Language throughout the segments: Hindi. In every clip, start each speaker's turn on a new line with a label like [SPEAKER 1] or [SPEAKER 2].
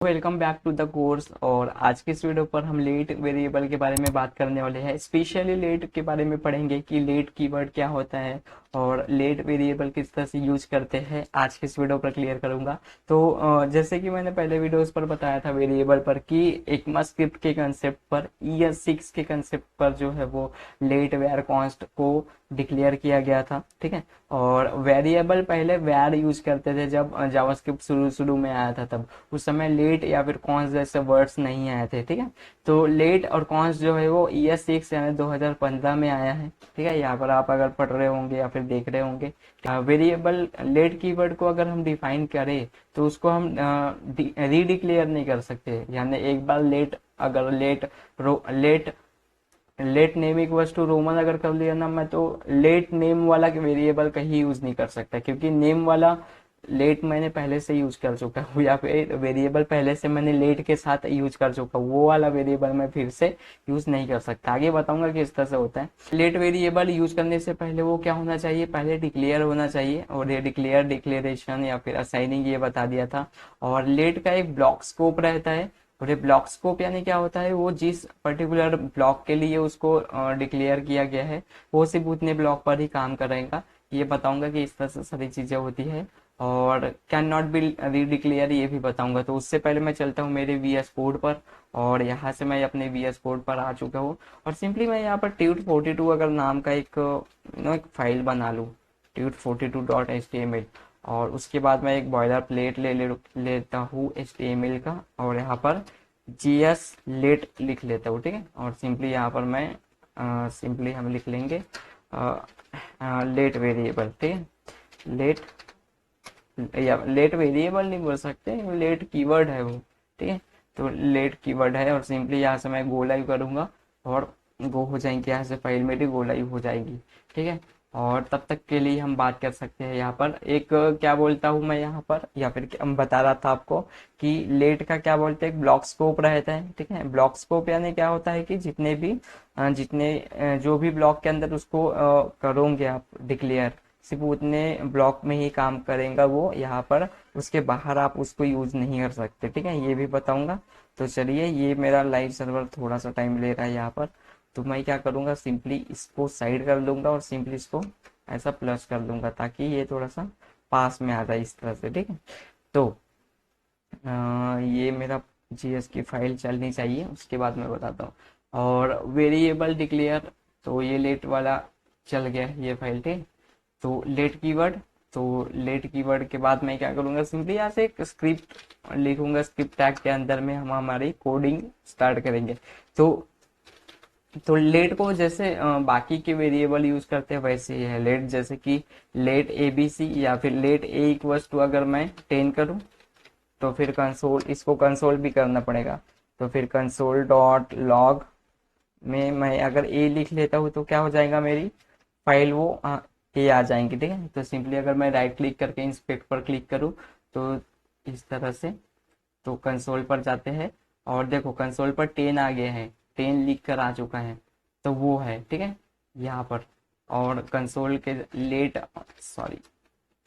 [SPEAKER 1] Welcome back to the course. और आज के इस वीडियो पर हम लेट वेरिएबल के बारे में बात करने वाले हैं। स्पेशली लेट के बारे में पढ़ेंगे कि लेट कीवर्ड क्या होता है और लेट वेरिएबल किस तरह से यूज करते हैं। आज के इस वीडियो पर क्लियर करूंगा। तो जैसे कि मैंने पहले वीडियोस पर बताया था वेरिएबल पर कि ECMA स्क्रिप्ट के कंसेप्ट पर ES6 के कंसेप्ट पर जो है वो लेट वेयर कॉन्स्ट को डिक्लेयर किया गया था। ठीक है। और वेरिएबल पहले वेर यूज करते थे जब जावास्क्रिप्ट शुरू शुरू में आया था, तब उस समय लेट या फिर कॉन्स जैसे वर्ड्स नहीं आए थे। ठीक है। तो लेट और कॉन्स जो है वो ES6 यानी 2015 में आया है। ठीक है। यहाँ पर आप अगर पढ़ रहे होंगे या फिर देख रहे होंगे, वेरिएबल लेट कीवर्ड को अगर हम डिफाइन करें तो उसको हम रीडिक्लेयर नहीं कर सकते। यानी एक बार लेट, अगर let name equals to Roman अगर कर लिया ना, मैं तो लेट नेम वाला वेरिएबल कहीं यूज नहीं कर सकता, क्योंकि नेम वाला लेट मैंने पहले से यूज कर चुका हूँ या फिर वेरिएबल पहले से मैंने लेट के साथ यूज कर चुका हूँ, वो वाला वेरिएबल मैं फिर से यूज नहीं कर सकता। आगे बताऊंगा कि इस तरह से होता है। लेट वेरिएबल यूज करने से पहले वो क्या होना चाहिए, पहले डिक्लेयर होना चाहिए। और ये डिक्लेयर, डिक्लेरेशन या फिर असाइनिंग ये बता दिया था। और लेट का एक ब्लॉक स्कोप रहता है। और ये ब्लॉक स्कोप यानी क्या होता है, वो जिस पर्टिकुलर ब्लॉक के लिए उसको डिक्लेयर किया गया है वो सिर्फ उतने ब्लॉक पर ही काम करेगा। ये बताऊंगा कि इस तरह से सारी चीजें होती है। और कैन नॉट बी रीडिक्लेयर ये भी बताऊंगा। तो उससे पहले मैं चलता हूँ मेरे VS कोड पर। और यहाँ से मैं अपने VS कोड पर आ चुका हूँ। और सिंपली मैं यहाँ पर tut42 अगर नाम का एक फाइल बना लूँ, tut42.html। और उसके बाद मैं एक बॉयलर प्लेट लेता हूँ HTML का, और यहाँ पर GS लेट लिख लेता हूँ। ठीक है। और सिंपली यहाँ पर मैं सिंपली हम लिख लेंगे लेट वेरिएबल। ठीक है। लेट, या लेट वेरिएबल नहीं बोल सकते, लेट कीवर्ड है वो। ठीक है। तो लेट कीवर्ड है और सिंपली यहाँ से मैं गो लाइव करूंगा और गो हो जाएंगे, यहाँ से फाइल मेरी गो लाइव हो जाएगी। ठीक है। और तब तक के लिए हम बात कर सकते हैं यहाँ पर एक क्या बोलता हूँ मैं यहाँ पर, या फिर हम बता रहा था आपको कि लेट का क्या बोलते हैं, ब्लॉक स्कोप रहता है। ठीक है। ब्लॉक स्कोप यानी क्या होता है कि जो भी ब्लॉक के अंदर उसको करोगे आप डिक्लेयर, सिर्फ उतने ब्लॉक में ही काम करेगा वो, यहाँ पर उसके बाहर आप उसको यूज नहीं कर सकते। ठीक है। ये भी बताऊंगा। तो चलिए, ये मेरा लाइव सर्वर थोड़ा सा टाइम ले रहा है यहाँ पर। तो मैं क्या करूंगा, सिंपली इसको साइड कर दूंगा और सिंपली इसको ऐसा प्लस कर दूंगा ताकि ये थोड़ा सा पास में आ जाए इस तरह से। ठीक है। तो ये मेरा GS की फाइल चलनी चाहिए, उसके बाद मैं बताता हूँ। और वेरिएबल डिक्लेयर, तो ये लेट वाला चल गया ये फाइल। ठीक। तो लेट कीवर्ड के बाद मैं क्या करूंगा, सिंपली यहाँ से एक स्क्रिप्ट लिखूंगा। स्क्रिप्ट टैग के अंदर में हम हमारी कोडिंग स्टार्ट करेंगे। तो लेट को जैसे बाकी के वेरिएबल यूज करते हैं वैसे ही है लेट। जैसे कि लेट ABC या फिर लेट A इक्वल्स टू अगर मैं 10 करूं, तो फिर कंसोल, इसको कंसोल भी करना पड़ेगा। तो फिर कंसोल डॉट लॉग में मैं अगर A लिख लेता हूँ तो क्या हो जाएगा, मेरी फाइल वो A आ जाएंगी। ठीक है। तो सिंपली अगर मैं राइट क्लिक करके इंस्पेक्ट पर क्लिक करूँ तो इस तरह से, तो कंसोल पर जाते हैं और देखो कंसोल पर 10 आ गए हैं, 10 लिख कर आ चुका है। तो वो है। ठीक है। यहाँ पर और कंसोल के लेट, सॉरी,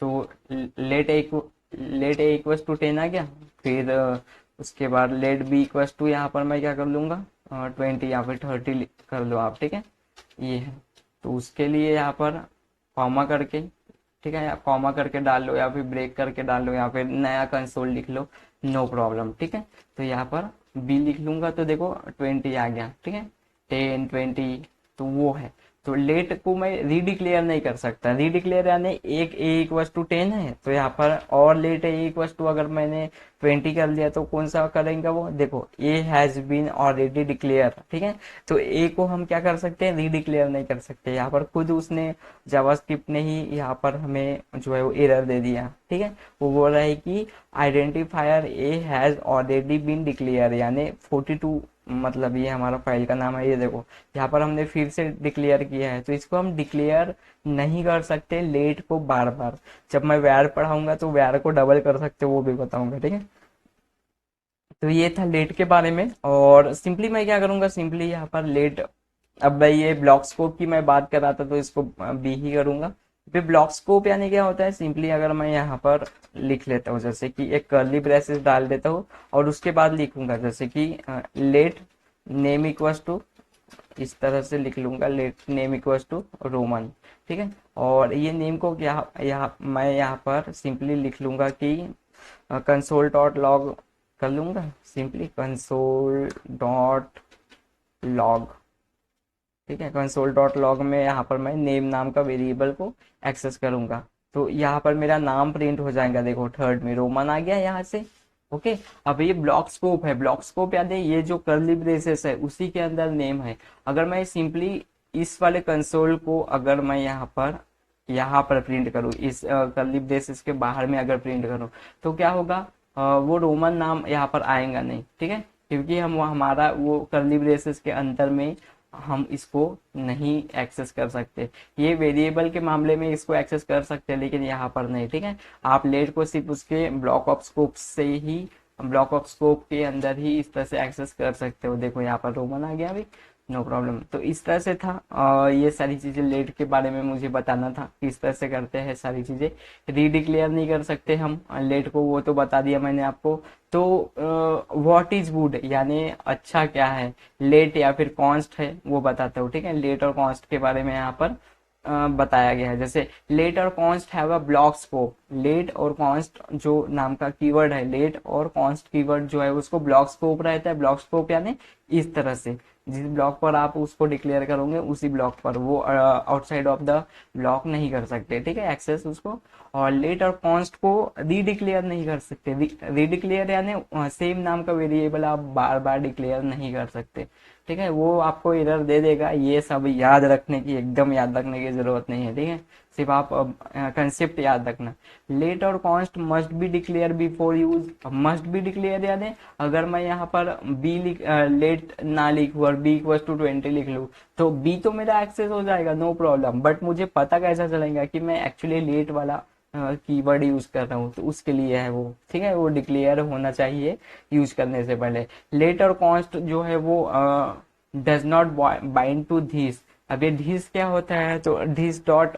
[SPEAKER 1] तो लेट ए इक्वस टू 10 आ गया। फिर उसके बाद लेट B इक्वस टू, यहाँ पर मैं क्या कर लूंगा 20 या फिर 30 कर लो आप। ठीक है। ये है। तो उसके लिए यहाँ पर कॉमा करके, ठीक है, या कॉमा करके डाल लो या फिर ब्रेक करके डाल लो या फिर नया कंसोल लिख लो, नो प्रॉब्लम। ठीक है। तो यहाँ पर B लिख लूंगा तो देखो 20 आ गया। ठीक है। 10, 20, तो वो है। तो लेट को मैं रीडिक्लेयर नहीं कर सकता। रीडिक्लेयर यानी एक A इक्वस टू 10 है तो यहाँ पर, और लेट A इक्वस टू अगर मैंने 20 कर लिया तो कौन सा करेंगे वो, देखो A has been already declare. ठीक है। तो A को हम क्या कर सकते हैं, रीडिक्लेयर नहीं कर सकते। यहाँ पर खुद उसने जावास्क्रिप्ट ने ही यहाँ पर हमें जो है वो एरर दे दिया। ठीक है। वो बोल रहा है कि identifier A has already been declare, यानी 42, मतलब ये हमारा फाइल का नाम है। ये देखो यहाँ पर हमने फिर से डिक्लेयर किया है, तो इसको हम डिक्लेयर नहीं कर सकते लेट को बार बार। जब मैं वैर पढ़ाऊंगा तो वैर को डबल कर सकते, वो भी बताऊंगा। ठीक है। तो ये था लेट के बारे में। और सिंपली मैं क्या करूंगा, सिंपली यहाँ पर लेट, अब भाई ये ब्लॉक स्कोप की मैं बात कर रहा था तो इसको B ही करूंगा। फिर ब्लॉक स्कोप यानी क्या होता है, सिंपली अगर मैं यहाँ पर लिख लेता हूँ, जैसे कि एक कर्ली ब्रेसेस डाल देता हूँ और उसके बाद लिखूंगा जैसे कि लेट नेम इक्वल्स टू, इस तरह से लिख लूंगा, let name equals to Roman. ठीक है, और ये नेम को क्या, यहाँ मैं यहाँ पर सिंपली लिख लूंगा कि कंसोल डॉट लॉग कर लूंगा, सिंपली कंसोल डॉट लॉग। ठीक है, कंसोल डॉट लॉग में यहाँ पर मैं नेम नाम का वेरिएबल को एक्सेस करूंगा, तो यहाँ पर मेरा नाम प्रिंट हो जाएगा, देखो थर्ड में रोमन आ गया यहाँ से। ओके, अब ये ब्लॉक स्कोप है, ब्लॉक स्कोप याद है ये जो कर्ली ब्रेसेस है उसी के अंदर नेम है। अगर मैं सिंपली इस वाले कंसोल को अगर मैं यहाँ पर प्रिंट करूँ, इस कर्ली ब्रेसेस के बाहर में अगर प्रिंट करूँ, तो क्या होगा, वो रोमन नाम यहाँ पर आएगा नहीं। ठीक है, क्योंकि हम हमारा वो कर्ली ब्रेसेस के अंदर में हम इसको नहीं एक्सेस कर सकते। ये वेरिएबल के मामले में इसको एक्सेस कर सकते हैं, लेकिन यहाँ पर नहीं। ठीक है, आप लेट को सिर्फ उसके ब्लॉक ऑफ स्कोप से ही, ब्लॉक ऑफ स्कोप के अंदर ही इस तरह से एक्सेस कर सकते हो। देखो यहाँ पर रोमन आ गया अभी, नो प्रॉब्लम। तो इस तरह से था, ये सारी चीजें लेट के बारे में मुझे बताना था, किस तरह से करते हैं सारी चीजें। रीडिक्लेयर नहीं कर सकते हम लेट को, वो तो बता दिया मैंने आपको। तो व्हाट इज गुड यानी अच्छा क्या है, लेट या फिर कॉन्स्ट है वो बताता हूँ। ठीक है, लेट और कॉन्स्ट के बारे में यहाँ पर बताया गया है। जैसे लेट और const have a block scope, let और कॉन्स्ट जो नाम का कीवर्ड है, लेट और कॉन्स्ट कीवर्ड जो है उसको ब्लॉक स्कोप रहता है। ब्लॉक स्कोप यानी इस तरह से जिस ब्लॉक पर आप उसको डिक्लेयर करोगे उसी ब्लॉक पर, वो आउटसाइड ऑफ द ब्लॉक नहीं कर सकते। ठीक है, एक्सेस उसको। और लेट और कॉन्स्ट को रीडिक्लेयर नहीं कर सकते। रीडिक्लेयर यानी सेम नाम का वेरिएबल आप बार बार डिक्लेयर नहीं कर सकते। ठीक है, वो आपको एरर दे देगा। ये सब याद रखने की, एकदम याद रखने की जरूरत नहीं है। ठीक है, सिर्फ आप कंसेप्ट याद रखना। लेट और const must be declare before use. Must be declare यानी अगर मैं यहाँ पर बी लेट ना लिखूँ और बी इक्वल टू 20 लिख लूँ, तो बी तो मेरा एक्सेस हो जाएगा, नो प्रॉब्लम। बट मुझे पता कैसा चलेगा कि मैं एक्चुअली लेट वाला कीवर्ड यूज कर रहा हूँ, तो उसके लिए है वो। ठीक है, वो डिक्लेयर होना चाहिए यूज करने से पहले। लेट और कॉन्स्ट जो है वो does not bind to this. अब ये धिस क्या होता है, तो धिस डॉट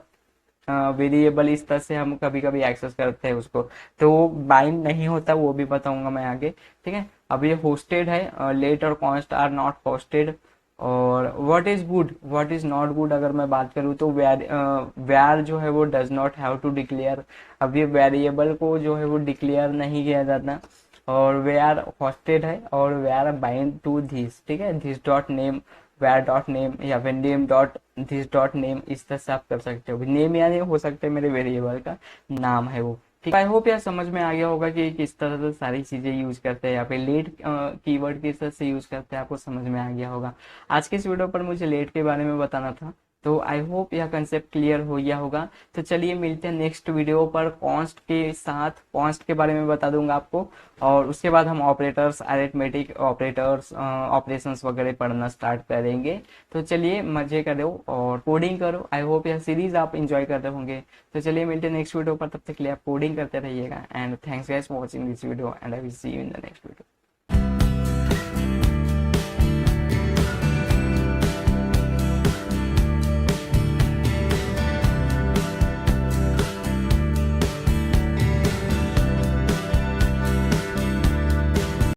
[SPEAKER 1] वेरिएबल इस तरह से हम कभी कभी एक्सेस करते हैं उसको, तो वो बाइंड नहीं होता, वो भी बताऊंगा मैं आगे। ठीक है, अब ये होस्टेड है, लेट और कॉन्स्ट आर नॉट होस्टेड। और what is good, what is not good अगर मैं बात करूँ तो वेयर जो है वो does not have to declare. अब ये वेरिएबल को जो है वो डिक्लेयर नहीं किया जाता। और वेयर होस्टेड है, और वेयर बाइंड टू धिस। ठीक है, this dot name, var dot name, या फिर name dot this dot name, इस तरह से आप कर सकते हो। नेम यानी हो सकता है मेरे वेरिएबल का नाम है वो। ठीक है, आई होप यार समझ में आ गया होगा कि किस तरह से सारी चीजें यूज करते हैं, या फिर लेट कीवर्ड किस तरह से यूज करते हैं, आपको समझ में आ गया होगा। आज के इस वीडियो पर मुझे लेट के बारे में बताना था, तो आई होप यह कंसेप्ट क्लियर हो गया होगा। तो चलिए मिलते हैं नेक्स्ट वीडियो पर, कॉन्स्ट के साथ, कॉन्स्ट के बारे में बता दूंगा आपको। और उसके बाद हम ऑपरेटर्स, अरिथमेटिक ऑपरेटर्स, ऑपरेशंस वगैरह पढ़ना स्टार्ट करेंगे। तो चलिए मजे करो और कोडिंग करो। आई होप यह सीरीज आप इंजॉय कर रहे होंगे। तो चलिए मिलते हैं नेक्स्ट वीडियो पर, तब तक के लिए आप कोडिंग करते रहिएगा। And thanks guys for watching this video, and I will see you in the next video.